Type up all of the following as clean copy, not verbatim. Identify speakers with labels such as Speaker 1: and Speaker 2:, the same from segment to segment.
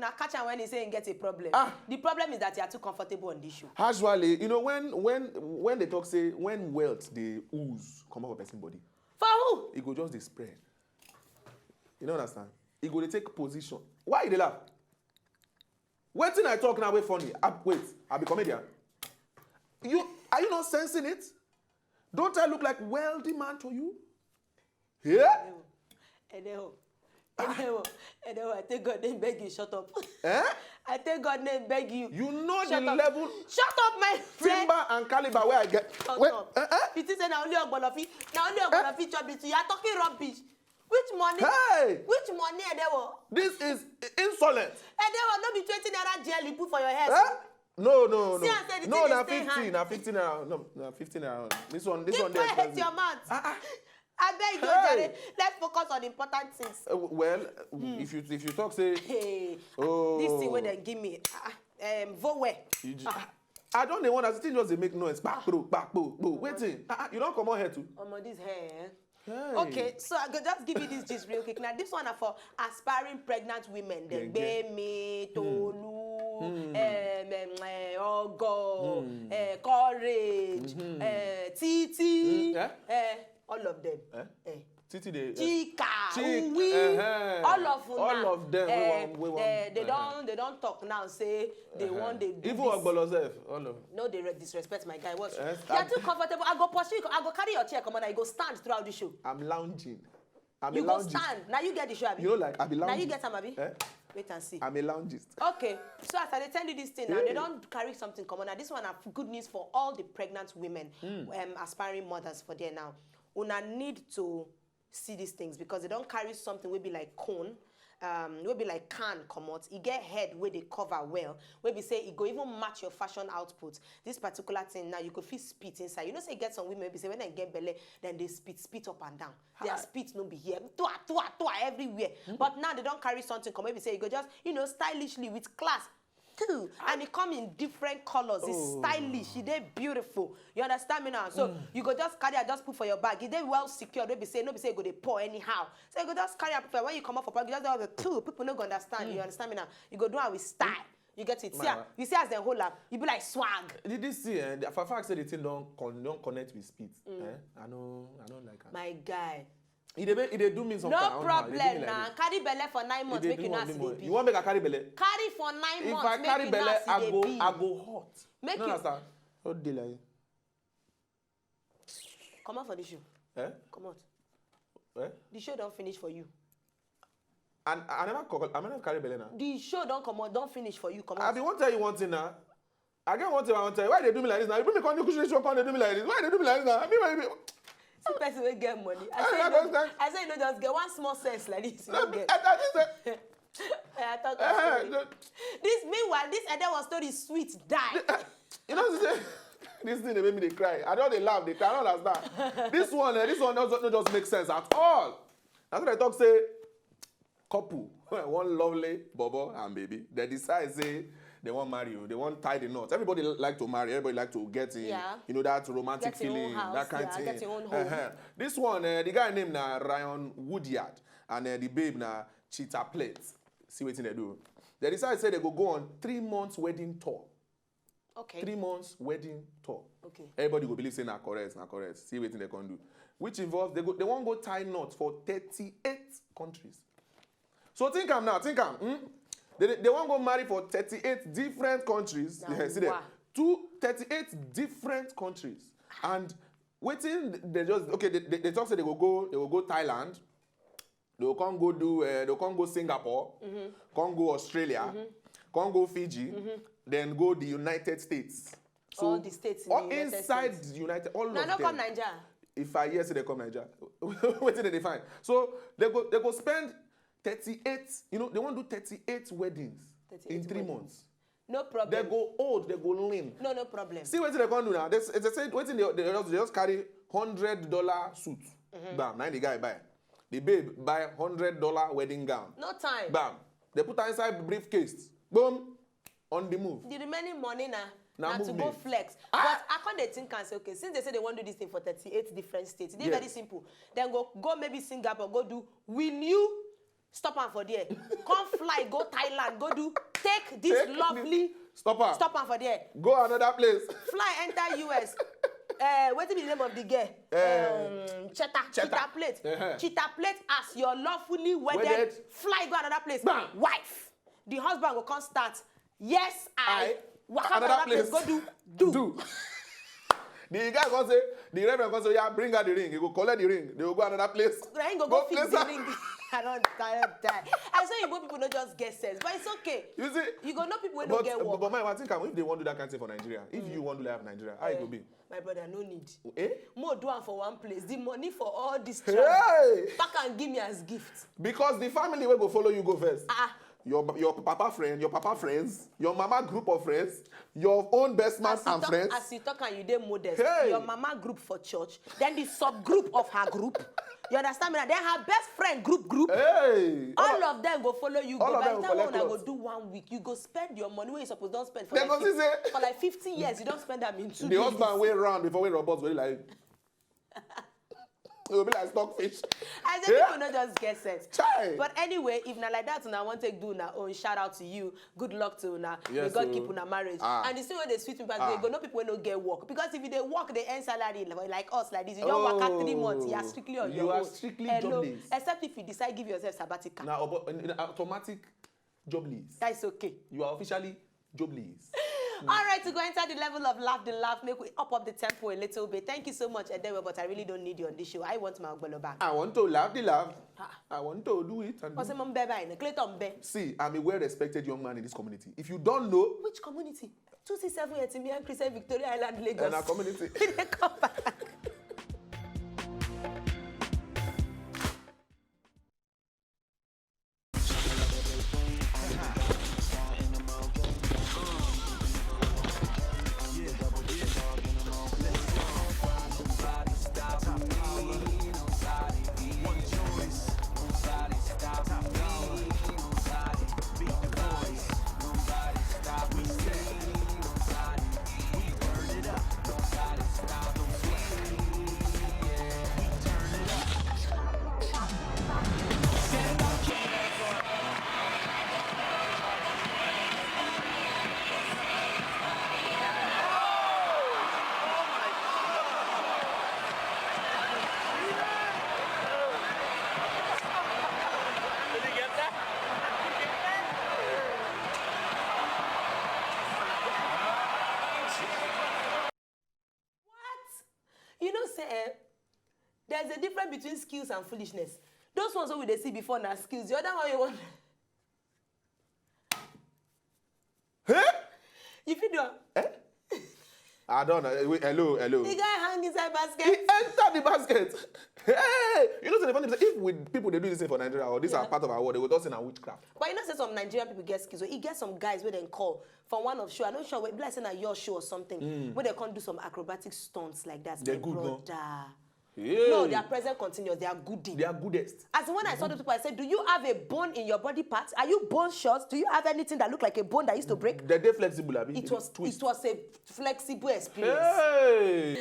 Speaker 1: una catch am when he say he get a problem. The problem is that you are too comfortable on this show.
Speaker 2: Actually, you know, when they talk, say, when wealth, they ooze, come out of person body.
Speaker 1: For who?
Speaker 2: It go just the spread. You don't understand? It go to take position. Why you dey laugh? Waiting I talk now, wait funny. Wait, I'll be comedian. Are you not sensing it? Don't I look like wealthy man to you? Yeah?
Speaker 1: Edeho, I take God name beg you, shut up.
Speaker 2: Eh?
Speaker 1: I take God name beg you.
Speaker 2: You know
Speaker 1: Shut
Speaker 2: the
Speaker 1: up.
Speaker 2: level.
Speaker 1: Shut up, my friend.
Speaker 2: Timber and caliber where I get.
Speaker 1: Shut up. It is now only ogbonge chop it. You are talking rubbish. Which money?
Speaker 2: Hey!
Speaker 1: Which money, Edeho?
Speaker 2: This is insolent.
Speaker 1: Edeho, no be 20 naira gel you put for your hair.
Speaker 2: Eh? No.
Speaker 1: See, I said the
Speaker 2: No,
Speaker 1: thing
Speaker 2: na
Speaker 1: is staying
Speaker 2: 15, na 15 around. No, 15 around. This one
Speaker 1: Keep
Speaker 2: there.
Speaker 1: quiet your mouth. I beg you, Jare. Let's focus on important things.
Speaker 2: If you talk, say,
Speaker 1: Hey,
Speaker 2: oh,
Speaker 1: this thing where they give me, vowe.
Speaker 2: I don't want to just they make noise. Back, waiting. You don't come on here too.
Speaker 1: This hair.
Speaker 2: Hey.
Speaker 1: Okay, so I go just give you this gist real quick. Now, this one are for aspiring pregnant women. They Bemi, Tolu, Ogo, Courage, Titi, all of them.
Speaker 2: Titi, they
Speaker 1: Chika, all of them. They don't talk now. Say they want they do
Speaker 2: even
Speaker 1: this.
Speaker 2: Ogbolosef, all of them.
Speaker 1: No, they disrespect my guy. Watch. You are too comfortable. I go pursue you. I go carry your chair. Come on, I go stand throughout the show.
Speaker 2: I'm lounging.
Speaker 1: You go stand. Now you get the show, Abi.
Speaker 2: You know, like I be lounging.
Speaker 1: Now you get some, Abi. Wait and see.
Speaker 2: I'm a loungist.
Speaker 1: Okay, so as I tell you this thing now, they don't carry something common. Now this one are good news for all the pregnant women, aspiring mothers for there now. Una need to see these things because they don't carry something will be like cone, will be like can come out. You get head where they cover well. Where we say it go even match your fashion output. This particular thing now you could feel spit inside. You know, say get some women maybe say when they get belly, then they spit up and down. Their spit no be here, tua everywhere. But now they don't carry something come. Maybe say you go just stylishly with class. And it come in different colors. It's stylish. It's beautiful. You understand me now? So you go just carry it, just put for your bag. It's well secured. Maybe say you go they pour anyhow. So you go just carry it. When you come up for bag, you just have a people no go understand. You understand me now? You go do it with style. You get it. See, you see as they hold up, you be like swag.
Speaker 2: Did you see? For fact, say the thing don't connect with speed. I don't like that.
Speaker 1: My guy.
Speaker 2: It do mean something.
Speaker 1: No problem now. Carry belly for 9 months, make you not sleepy.
Speaker 2: You want make a carry belly?
Speaker 1: Carry for 9 months,
Speaker 2: if I carry belly, I go hot.
Speaker 1: Make
Speaker 2: you understand? How delay?
Speaker 1: Come out for the show. Come out. The show don't finish for you.
Speaker 2: And I never carry belly now.
Speaker 1: The show don't come out, don't finish for you. Come out.
Speaker 2: I want to tell you one thing now. Again, one thing I want to tell you. Why they do me like this now? You bring me on the show, they do me like this. Why they do me like this now?
Speaker 1: See person will get money. I say you know just get one small sense like this. I thought this meanwhile this other story sweet die.
Speaker 2: You know this thing they make me cry. I don't they laugh, they cry. I don't understand. This one doesn't just make sense at all. That's what I talk say. Couple, one lovely bobo and baby. They decide say they want marry you. They want tie the knot. Everybody like to marry. Everybody like to get in. You know that romantic
Speaker 1: get
Speaker 2: feeling, that kind of thing.
Speaker 1: Get your own home.
Speaker 2: This one, the guy named Ryan Woodyard, and the babe Cheetah Plate. See what they do. They decide say they go on 3 months wedding tour.
Speaker 1: Okay.
Speaker 2: 3 months wedding tour.
Speaker 1: Okay.
Speaker 2: Everybody will believe say na correct. See what they can do. Which involves they won't go tie knots for 38 countries. So think am now. They won't go marry for 38 different countries. See there. 38 different countries. And waiting, they talk say they will go Thailand. They will come go Singapore, come go Australia, come go Fiji, then go the United States. So
Speaker 1: all the states in the United
Speaker 2: inside
Speaker 1: States.
Speaker 2: the United, all of them.
Speaker 1: Now, not come Nigeria.
Speaker 2: If I hear say they come Nigeria, wait till they find. So they go spend 38. You know they want to do 38 weddings in 3 months.
Speaker 1: No problem.
Speaker 2: They go old, they go lean.
Speaker 1: No problem.
Speaker 2: See what they can do now. They say waiting they just carry $100 suit. Bam, now the guy buy. The babe buy $100 wedding gown.
Speaker 1: No time.
Speaker 2: Bam. They put her inside briefcase. Boom. On the move.
Speaker 1: The remaining money now to go flex. But I can't think and say, okay, since they say they want to do this thing for 38 different states, it's very simple. Then go maybe Singapore, go do, will you Stop am for there. Come fly, go Thailand, go do, take this lovely...
Speaker 2: Stop am for there. Go another place.
Speaker 1: Fly, enter US. What is the name of the girl? Cheetah plate. Cheetah plate as your lawfully wedded. Fly, go another place.
Speaker 2: Bam.
Speaker 1: Wife. The husband will come start. Yes, I walk out
Speaker 2: another
Speaker 1: place. Go do.
Speaker 2: The guy go say, the reverend go say, yeah, bring her the ring. He go collect the ring. They will go another place.
Speaker 1: Then go fix the ring. I don't die. I say you people don't just get sense, but it's okay.
Speaker 2: You see,
Speaker 1: you go know people don't get work.
Speaker 2: But I think if they want to do that kind of thing for Nigeria, if you want to live Nigeria, how it will be?
Speaker 1: My brother, no need.
Speaker 2: Eh?
Speaker 1: More do one for one place. The money for all this travel, back and give me as gift.
Speaker 2: Because the family will go follow you go first. Your papa friends, your mama group of friends, your own best man and friends.
Speaker 1: As you talk and you dey modest, your mama group for church, then the subgroup of her group. You understand me? Then her best friend group.
Speaker 2: Hey,
Speaker 1: all of them go follow you. Go. By the time when I go do 1 week, you go spend your money where you supposed don't spend for like 50 years. You don't spend them in 2 days.
Speaker 2: The husband way round before we robots will like. It will be like stockfish.
Speaker 1: I said people not just get sense.
Speaker 2: Chai.
Speaker 1: But anyway, if not like that, I want to do now. Oh, shout out to you. Good luck to now.
Speaker 2: Yes,
Speaker 1: may God keep on marriage. And the same way they sweet people, they go no people will not get work because if they work, they earn salary like us like this. You don't work at 3 months. You are strictly on your own.
Speaker 2: You are strictly jobless.
Speaker 1: Except if you decide give yourself sabbatical.
Speaker 2: Now, automatic jobless.
Speaker 1: That's okay.
Speaker 2: You are officially jobless.
Speaker 1: All right, to go inside the level of laugh, make we up the tempo a little bit. Thank you so much, Edewe, but I really don't need you on this show. I want my ogbonge back.
Speaker 2: I want to laugh. I want to do it. See, I'm a well-respected young man in this community. If you don't know...
Speaker 1: Which community? 267 Etimian Christian Victoria Island, Lagos.
Speaker 2: In our community.
Speaker 1: There's a difference between skills and foolishness. Those ones that we see before now skills. The other one you want. You feel do?
Speaker 2: I don't know. Wait, hello.
Speaker 1: The guy hang inside basket.
Speaker 2: He entered the basket. Hey! You know, the funny thing, if people they do this thing for Nigeria or these are part of our world, they will just say na witchcraft.
Speaker 1: But you know, say some Nigerian people get skills. So he get some guys where they call from one of show. I'm not sure where like saying your show or something. Where they can't do some acrobatic stunts like that.
Speaker 2: They're good,
Speaker 1: brother.
Speaker 2: No?
Speaker 1: Yeah. No, they are present continuous. They are goodie.
Speaker 2: They are goodest.
Speaker 1: As when I saw the people, I said, do you have a bone in your body part? Are you bone short? Do you have anything that look like a bone that used to break?
Speaker 2: They're flexible, Abi.
Speaker 1: It was a flexible experience.
Speaker 2: Hey!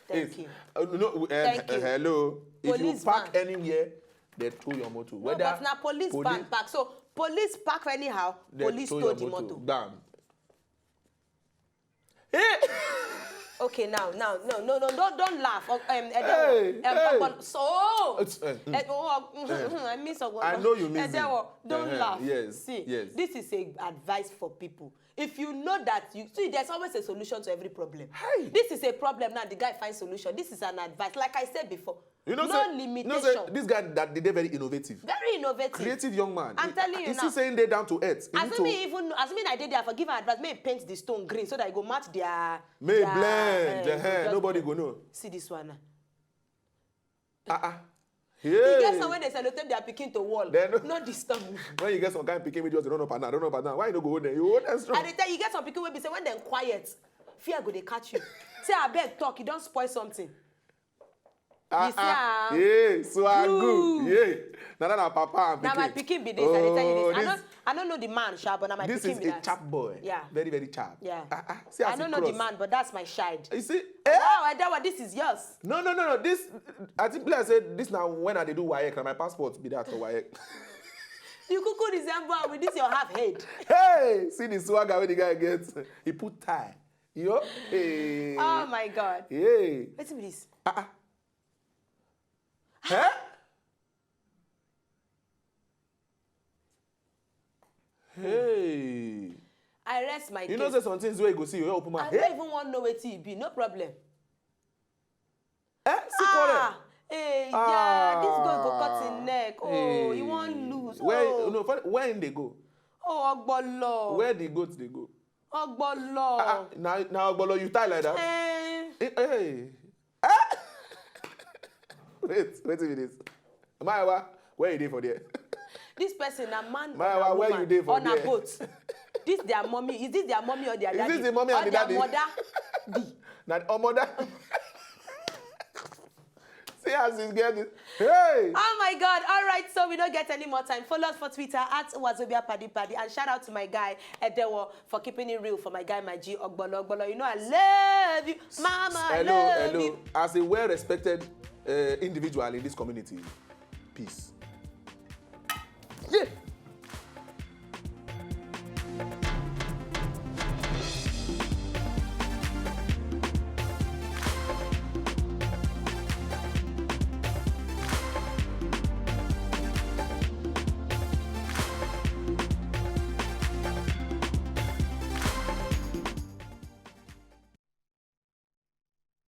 Speaker 1: Thank you.
Speaker 2: Thank you. Hello.
Speaker 1: Police
Speaker 2: if you park anywhere, they tow your motor.
Speaker 1: No, but now police van park. So police park anyhow, police tow the motor.
Speaker 2: Damn.
Speaker 1: Okay, now, no, don't laugh. I miss a word.
Speaker 2: I know you miss it.
Speaker 1: Don't laugh.
Speaker 2: Yes.
Speaker 1: See,
Speaker 2: yes.
Speaker 1: This is a advice for people. If you know that there's always a solution to every problem.
Speaker 2: Hey.
Speaker 1: This is a problem now. The guy finds solution. This is an advice. Like I said before, limitation.
Speaker 2: You know, this guy that they're very innovative.
Speaker 1: Very innovative.
Speaker 2: Creative young man.
Speaker 1: I'm telling you now.
Speaker 2: Is he saying they down to earth?
Speaker 1: As me I did there for giving advice, may paint the stone green so that I go match their.
Speaker 2: May blend. Nobody go know.
Speaker 1: See this one.
Speaker 2: Yeah.
Speaker 1: You get some when they sellotape their picking to wall. No disturb me.
Speaker 2: When you get some kind of picking, we just run up and down. Why you don't go there? You hold them strong.
Speaker 1: And they tell you get some picking will be say when they're quiet, fear go they catch you. Say I beg talk, you don't spoil something.
Speaker 2: Yeah, so I good. Yeah. Now papa and
Speaker 1: now my picking be this. I tell you this. I don't know the man, sha, but I'm
Speaker 2: This is a chap boy.
Speaker 1: Yeah.
Speaker 2: Very, very chap.
Speaker 1: Yeah.
Speaker 2: See,
Speaker 1: I don't know the man, but that's my child.
Speaker 2: You see?
Speaker 1: Oh, that one, this is yours.
Speaker 2: No. This, I think I said this now when I do WAEC, and my passport be that for WAEC.
Speaker 1: You could resemble with this your half head.
Speaker 2: Hey, see the swagger when the guy gets. He put tie. You know? Hey.
Speaker 1: Oh my God.
Speaker 2: Hey.
Speaker 1: Let's see this.
Speaker 2: Huh? Hey.
Speaker 1: I rest my case.
Speaker 2: You know there's some things where you go see you open my
Speaker 1: I don't even want to know what it be. No problem.
Speaker 2: See correct.
Speaker 1: Hey, yeah, this guy go cut his neck. Oh, he won't lose.
Speaker 2: Where they go?
Speaker 1: Oh, Ogbolo.
Speaker 2: Where the goats they go?
Speaker 1: Ogbolo.
Speaker 2: Now Ogbolo, you tie like that? Hey. Wait a minute. Maiwa, where you there for there?
Speaker 1: This person, a man
Speaker 2: Maiwa,
Speaker 1: or a
Speaker 2: where
Speaker 1: woman
Speaker 2: you there for
Speaker 1: on
Speaker 2: there?
Speaker 1: a boat. This their mommy. Is this their mommy or their daddy?
Speaker 2: Is this the mommy and the daddy?
Speaker 1: Or their mother?
Speaker 2: Mother. See how this getting. Hey!
Speaker 1: Oh my God. All right, so we don't get any more time. Follow us for Twitter at Wazobia PADI. And shout out to my guy, Edewo, for keeping it real for my guy, my G, Ogbolo. You know, I love you. Mama, I love you.
Speaker 2: As a well-respected individual in this community, peace. Yeah.